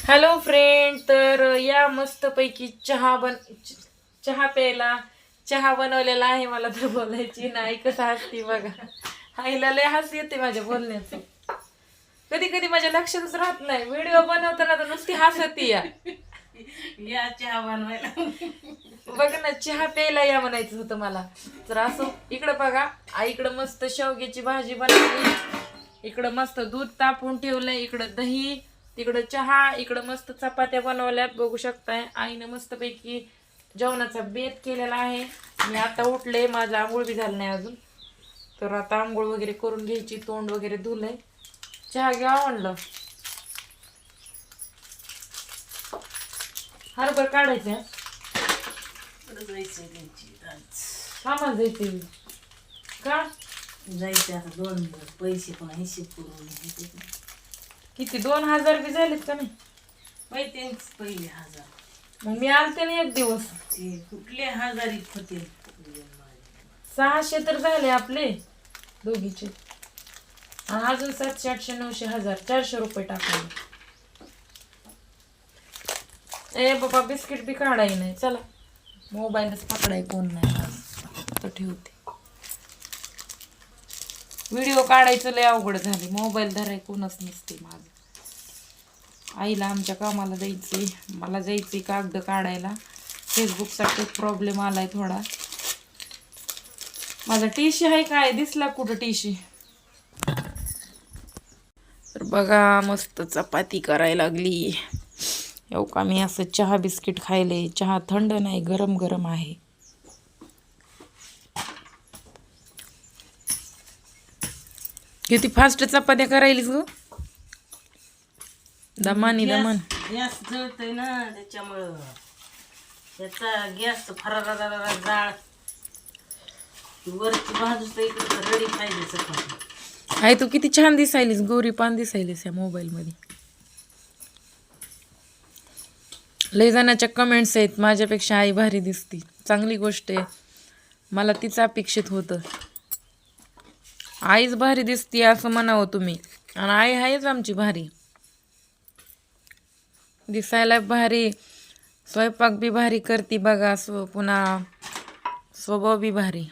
Hello friend, तर या मस्तपैकी चहा प्यायला. चहा बनवलेला आहे. मला तर बोलायची नाही, कसं हसती बघा. आईला लय हस येते माझ्या बोलण्याचं. कधी कधी माझ्या लक्षातच राहत नाही, व्हिडिओ बनवताना तर नुसती हसती या चहा बनवायला. बघ ना, चहा प्यायला या म्हणायचं होतं मला. तर असं इकडं बघा, आईकडं मस्त शेवग्याची भाजी बनवली, इकडं मस्त दूध तापून ठेवलंय, इकडं दही, तिकडं चहा, इकडं मस्त चपात्या बनवल्यात बघू शकताय. आईनं मस्तपैकी जेवणाचा बेत केलेला आहे. मी आता उठले, माझं आंघोळ बी झालं नाही अजून. तर आता आंघोळ वगैरे करून घ्यायची, तोंड वगैरे धुलंय. चहा घ्या म्हणलं. हरभर काढायचं कामाला जायचे का? जायचं आता 2 दिवस, पैसे पण हिशेब करून किती 2000 बी झालेत का नाही? पहिले 1000. मग मी आलते ना एक दिवस. ते कुठले 1000 होते? 600 तर झाले आपले दोघीचे. आणि अजून 700, 800, 900, 1000, 400 रुपये टाकले. ए बाबा, बिस्किट बी काढाय नाही. चला, मोबाईलच पकडाय कोण नाही आज, तर ठेवते. व्हिडिओ काढायचं लय अवघड झाले, मोबाईल धराय कोणच नसते माझं. आईला आमच्या कामाला जायचे, मला जायचे कागद काढायला. फेसबुकसाठी प्रॉब्लेम आलाय थोडा. माझा टीशी आहे काय, दिसला कुठं टीशी? तर बघा, मस्त चपाती करायला लागली. येऊ का, मी असं चहा बिस्किट खायले. चहा थंड नाही, गरम गरम आहे. किती फास्ट चपात्या करायलीस ग, दमानी दमान. गॅस जळतोय ना, त्याच्यामुळं त्याचा गॅस फरारा जाळ. वरची बाजूच इकडे रडी पाहिजे चपाती. आई तू किती छान दिसायलीस, गोरी पान दिसायलीस या मोबाईल मध्ये. लय जणांच्या कमेंट्स आहेत, माझ्यापेक्षा आई भारी दिसती. चांगली गोष्ट आहे, मला तीच अपेक्षित होतं. आईच भारी दिसती असं म्हणावं तुम्ही. आणि आई आहेच आमची भारी, दिसायला भारी, स्वयंपाक बी भारी करती बघा. पुन्हा स्वभाव बी भारी.